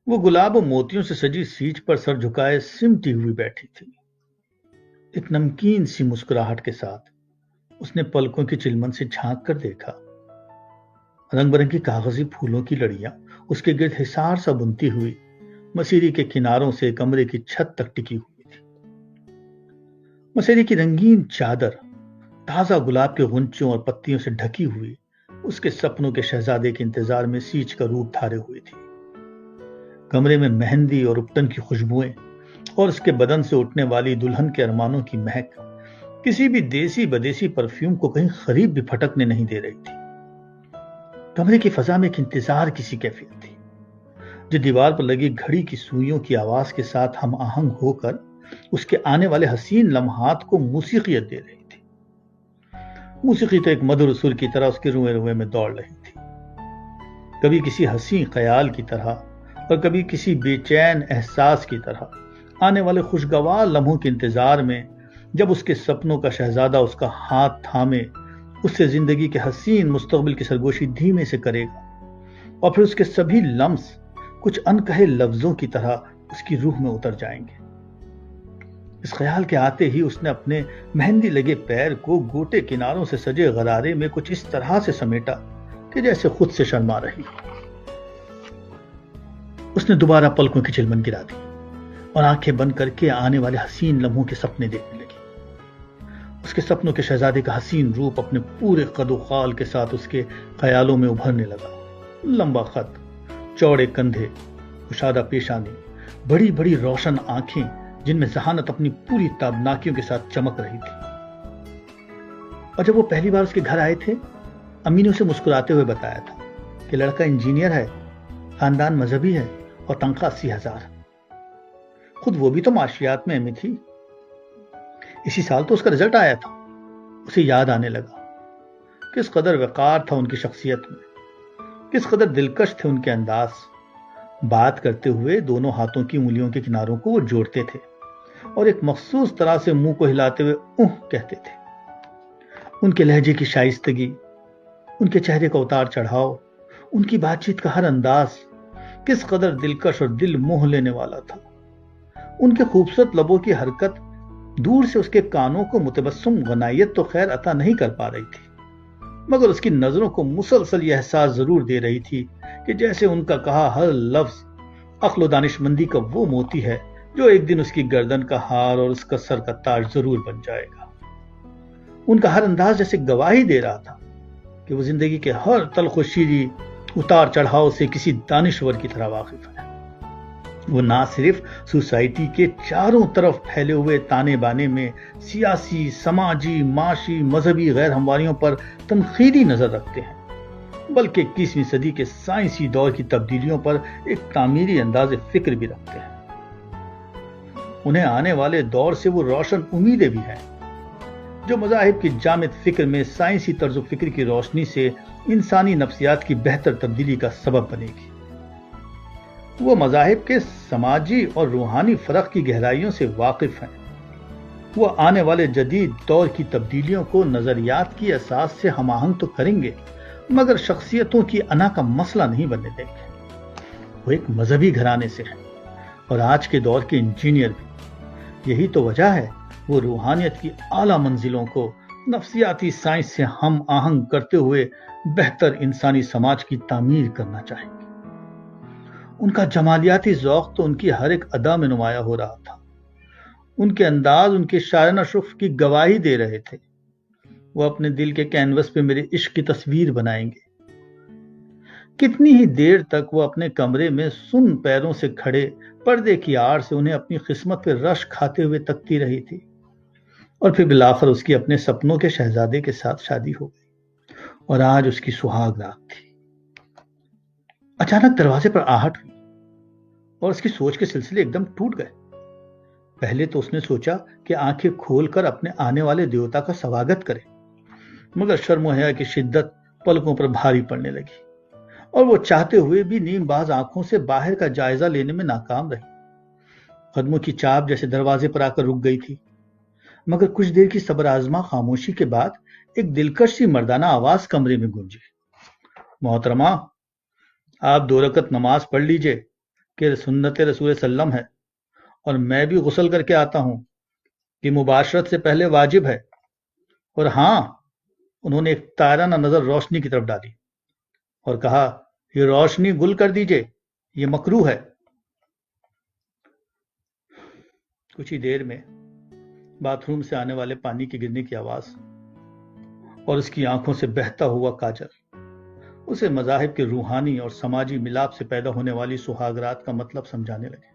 وہ گلاب و موتیوں سے سجی سیج پر سر جھکائے سمٹی ہوئی بیٹھی تھی، ایک نمکین سی مسکراہٹ کے ساتھ۔ اس نے پلکوں کی چلمن سے جھانک کر دیکھا۔ رنگ برنگی کاغذی پھولوں کی لڑیاں اس کے گرد حصار سا بنتی ہوئی مسیری کے کناروں سے کمرے کی چھت تک ٹکی ہوئی تھی۔ مسیری کی رنگین چادر تازہ گلاب کے غنچوں اور پتیوں سے ڈھکی ہوئی اس کے سپنوں کے شہزادے کے انتظار میں سیچ کا روپ دھارے ہوئی تھی۔ کمرے میں مہندی اور اپٹن کی خوشبوئیں اور اس کے بدن سے اٹھنے والی دلہن کے ارمانوں کی مہک کسی بھی دیسی بدیسی پرفیوم کو کہیں قریب بھی پھٹکنے نہیں دے رہی تھی۔ کمرے کی فضا میں ایک انتظار کسی کیفیت تھی جو دیوار پر لگی گھڑی کی سوئیوں کی آواز کے ساتھ ہم آہنگ ہو کر اس کے آنے والے حسین لمحات کو موسیقیت دے رہی تھی۔ موسیقی تو ایک مدھر سر کی طرح اس کے روئے روئے میں دوڑ رہی تھی، کبھی کسی حسین خیال کی طرح اور کبھی کسی بے چین احساس کی طرح آنے والے خوشگوار لمحوں کے انتظار میں، جب اس کے سپنوں کا شہزادہ اس کا ہاتھ تھامے اس سے زندگی کے حسین مستقبل کی سرگوشی دھیمے سے کرے گا اور پھر اس کے سبھی لمس کچھ انکہے لفظوں کی طرح اس کی روح میں اتر جائیں گے۔ اس خیال کے آتے ہی اس نے اپنے مہندی لگے پیر کو گوٹے کناروں سے سجے غرارے میں کچھ اس طرح سے سمیٹا کہ جیسے خود سے شرما رہی۔ اس نے دوبارہ پلکوں کی چلمن گرا دی اور آنکھیں بند کر کے آنے والے حسین لمحوں کے سپنے دیکھنے لگی۔ اس کے سپنوں کے شہزادے کا حسین روپ اپنے پورے قد و خال کے ساتھ اس کے خیالوں میں ابھرنے لگا۔ لمبا قد، چوڑے کندھے، کشادہ پیشانی، بڑی بڑی روشن آنکھیں جن میں ذہانت اپنی پوری تابناکیوں کے ساتھ چمک رہی تھی۔ اور جب وہ پہلی بار اس کے گھر آئے تھے، امی نے اسے مسکراتے ہوئے بتایا تھا کہ لڑکا انجینئر ہے، خاندان مذہبی ہے اور تنخواہ 80,000۔ خود وہ بھی تو معاشیات میں ایم اے تھی۔ اسی سال تو اس کا رزلٹ آیا تھا۔ اسے یاد آنے لگا کس قدر وقار تھا ان کی شخصیت میں، کس قدر دلکش تھے ان کے انداز۔ بات کرتے ہوئے دونوں ہاتھوں کی انگلیوں کے کناروں کو وہ جوڑتے تھے اور ایک مخصوص طرح سے منہ کو ہلاتے ہوئے اوہ کہتے تھے۔ ان کے لہجے کی شائستگی، ان کے چہرے کا اتار چڑھاؤ، ان کی بات چیت کا ہر انداز کس قدر دلکش اور دل موہ لینے والا تھا۔ ان کے خوبصورت لبوں کی حرکت دور سے اس کے کانوں کو متبسم غنائیت تو خیر عطا نہیں کر پا رہی تھی، مگر اس کی نظروں کو مسلسل یہ احساس ضرور دے رہی تھی کہ جیسے ان کا کہا ہر لفظ عقل و دانش مندی کا وہ موتی ہے جو ایک دن اس کی گردن کا ہار اور اس کا سر کا تاج ضرور بن جائے گا۔ ان کا ہر انداز جیسے گواہی دے رہا تھا کہ وہ زندگی کے ہر تلخ و شیریں اتار چڑھاؤ سے کسی دانشور کی طرح واقف ہے۔ وہ نہ صرف سوسائٹی کے چاروں طرف پھیلے ہوئے تانے بانے میں سیاسی، سماجی، معاشی، مذہبی غیر ہمواریوں پر تنقیدی نظر رکھتے ہیں، بلکہ 21ویں صدی کے سائنسی دور کی تبدیلیوں پر ایک تعمیری انداز فکر بھی رکھتے ہیں۔ انہیں آنے والے دور سے وہ روشن امیدیں بھی ہیں جو مذاہب کی جامد فکر میں سائنسی طرز و فکر کی روشنی سے انسانی نفسیات کی بہتر تبدیلی کا سبب بنے گی۔ وہ مذاہب کے سماجی اور روحانی فرق کی گہرائیوں سے واقف ہیں۔ وہ آنے والے جدید دور کی تبدیلیوں کو نظریات کی اساس سے ہم آہنگ تو کریں گے، مگر شخصیتوں کی انا کا مسئلہ نہیں بننے دیں گے۔ وہ ایک مذہبی گھرانے سے ہیں اور آج کے دور کے انجینئر بھی۔ یہی تو وجہ ہے وہ روحانیت کی اعلیٰ منزلوں کو نفسیاتی سائنس سے ہم آہنگ کرتے ہوئے بہتر انسانی سماج کی تعمیر کرنا چاہیں گے۔ ان کا جمالیاتی ذوق تو ان کی ہر ایک ادا میں نمایاں ہو رہا تھا۔ ان کے انداز ان کے شاعرانہ شرف کی گواہی دے رہے تھے۔ وہ اپنے دل کے کینوس پہ میرے عشق کی تصویر بنائیں گے۔ کتنی ہی دیر تک وہ اپنے کمرے میں سن پیروں سے کھڑے پردے کی آڑ سے انہیں اپنی قسمت پہ رش کھاتے ہوئے تکتی رہی تھی، اور پھر بالآخر اس کی اپنے سپنوں کے شہزادے کے ساتھ شادی ہو گئی اور آج اس کی سہاگ رات تھی۔ اچانک دروازے پر آہٹ ہوئی اور اس کی سوچ کے سلسلے ایک دم ٹوٹ گئے۔ پہلے تو اس نے سوچا کہ آنکھیں کھول کر اپنے آنے والے دیوتا کا سواگت کرے، مگر شرم و حیا کی شدت پلکوں پر بھاری پڑنے لگی اور وہ چاہتے ہوئے بھی نیم باز آنکھوں سے باہر کا جائزہ لینے میں ناکام رہی۔ قدموں کی چاپ جیسے دروازے پر آ کر رک گئی تھی، مگر کچھ دیر کی صبر آزما خاموشی کے بعد ایک دلکش سی مردانہ آواز کمرے میں گونجی۔ محترمہ، آپ 2 رکعت نماز پڑھ لیجئے، کہ سنت رسول سلم ہے اور میں بھی غسل کر کے آتا ہوں کہ مباشرت سے پہلے واجب ہے. اور ہاں، انہوں نے ایک تارانہ نظر روشنی کی طرف ڈالی اور کہا، یہ روشنی گل کر دیجئے، یہ مکروہ ہے. کچھ ہی دیر میں باتھ روم سے آنے والے پانی کے گرنے کی آواز اور اس کی آنکھوں سے بہتا ہوا کاجل اسے مذاہب کے روحانی اور سماجی ملاپ سے پیدا ہونے والی سہاگرات کا مطلب سمجھانے لگے.